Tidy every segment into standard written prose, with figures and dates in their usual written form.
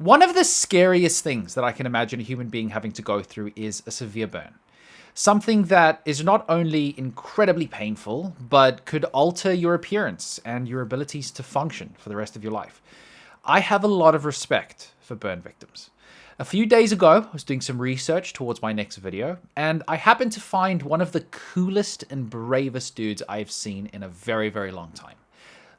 One of the scariest things that I can imagine a human being having to go through is a severe burn. Something that is not only incredibly painful, but could alter your appearance and your abilities to function for the rest of your life. I have a lot of respect for burn victims. A few days ago, I was doing some research towards my next video, and I happened to find one of the coolest and bravest dudes I've seen in a very, very long time.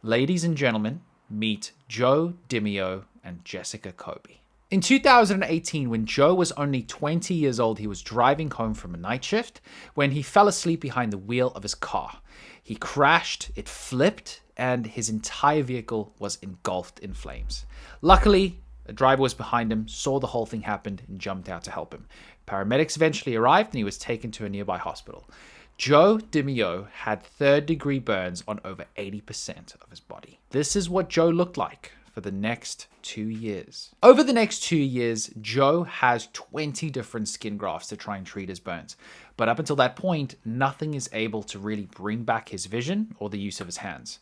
Ladies and gentlemen, meet Joe Dimeo and Jessica Kobe. In 2018, when Joe was only 20 years old, he was driving home from a night shift when he fell asleep behind the wheel of his car. He crashed, it flipped, and his entire vehicle was engulfed in flames. Luckily, a driver was behind him, saw the whole thing happen, and jumped out to help him. Paramedics eventually arrived and he was taken to a nearby hospital. Joe Dimeo had third-degree burns on over 80% of his body. This is what Joe looked like for the next 2 years. Over the next 2 years, Joe has 20 different skin grafts to try and treat his burns. But up until that point, nothing is able to really bring back his vision or the use of his hands.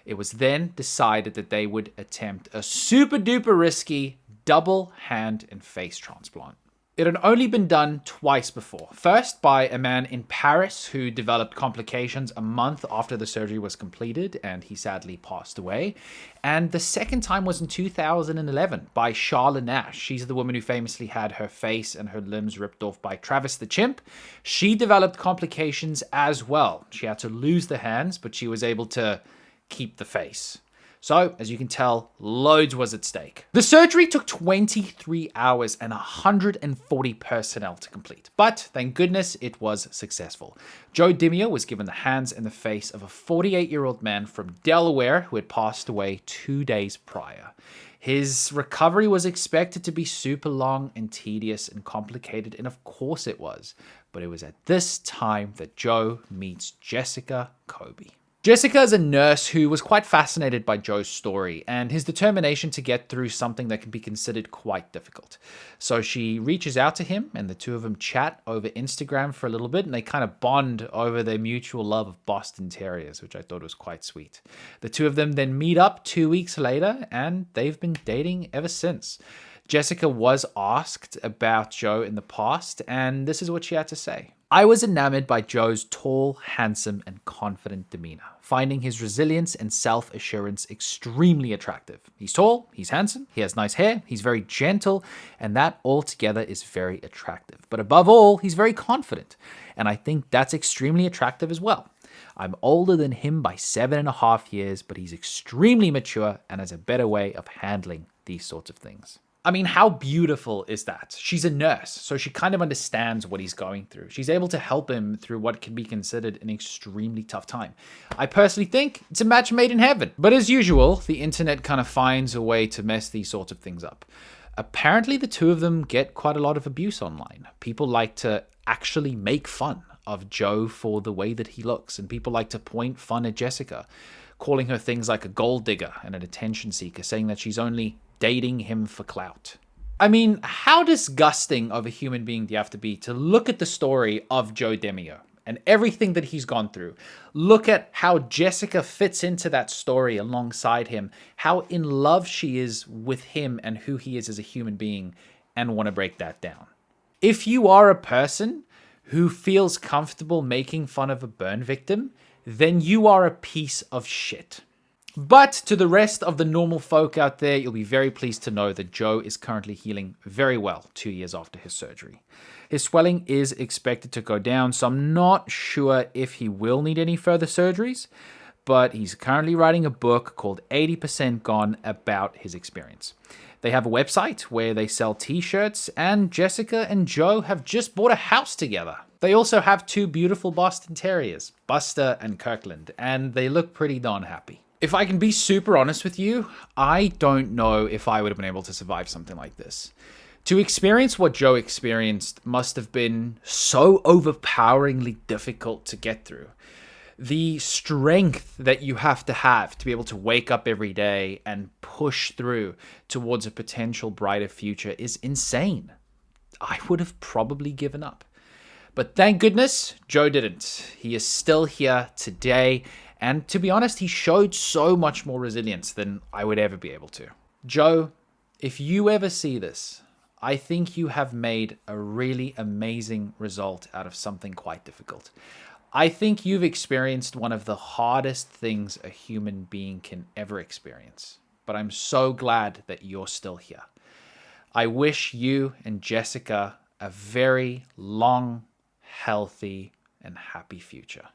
It was then decided that they would attempt a super duper risky double hand and face transplant. It had only been done twice before. First by a man in Paris who developed complications a month after the surgery was completed and he sadly passed away. And the second time was in 2011 by Charlotte Nash. She's the woman who famously had her face and her limbs ripped off by Travis the chimp. She developed complications as well. She had to lose the hands, but she was able to keep the face. So, as you can tell, loads was at stake. The surgery took 23 hours and 140 personnel to complete, but thank goodness it was successful. Joe Dimeo was given the hands and the face of a 48-year-old man from Delaware who had passed away 2 days prior. His recovery was expected to be super long and tedious and complicated, and of course it was. But it was at this time that Joe meets Jessica Kobe. Jessica is a nurse who was quite fascinated by Joe's story and his determination to get through something that can be considered quite difficult. So she reaches out to him and the two of them chat over Instagram for a little bit and they kind of bond over their mutual love of Boston Terriers, which I thought was quite sweet. The two of them then meet up 2 weeks later and they've been dating ever since. Jessica was asked about Joe in the past and this is what she had to say. I was enamored by Joe's tall, handsome, and confident demeanor, finding his resilience and self-assurance extremely attractive. He's tall, he's handsome, he has nice hair, he's very gentle, and that altogether is very attractive. But above all, he's very confident, and I think that's extremely attractive as well. I'm older than him by 7.5 years, but he's extremely mature and has a better way of handling these sorts of things. I mean, how beautiful is that? She's a nurse, so she kind of understands what he's going through. She's able to help him through what can be considered an extremely tough time. I personally think it's a match made in heaven. But as usual, the internet kind of finds a way to mess these sorts of things up. Apparently, the two of them get quite a lot of abuse online. People like to actually make fun of Joe for the way that he looks, and people like to point fun at Jessica, calling her things like a gold digger and an attention seeker, saying that she's only dating him for clout. I mean, how disgusting of a human being do you have to be to look at the story of Joe Dimeo and everything that he's gone through? Look at how Jessica fits into that story alongside him, how in love she is with him and who he is as a human being, and want to break that down. If you are a person who feels comfortable making fun of a burn victim, then you are a piece of shit. But to the rest of the normal folk out there, you'll be very pleased to know that Joe is currently healing very well 2 years after his surgery. His swelling is expected to go down, so I'm not sure if he will need any further surgeries, but he's currently writing a book called 80% Gone about his experience. They have a website where they sell t-shirts, and Jessica and Joe have just bought a house together. They also have 2 beautiful Boston Terriers, Buster and Kirkland, and they look pretty darn happy. If I can be super honest with you, I don't know if I would have been able to survive something like this. To experience what Joe experienced must have been so overpoweringly difficult to get through. The strength that you have to be able to wake up every day and push through towards a potential brighter future is insane. I would have probably given up. But thank goodness, Joe didn't. He is still here today. And to be honest, he showed so much more resilience than I would ever be able to. Joe, If you ever see this, I think you have made a really amazing result out of something quite difficult. I think you've experienced one of the hardest things a human being can ever experience. But I'm so glad that you're still here. I wish you and Jessica a very long, healthy, and happy future.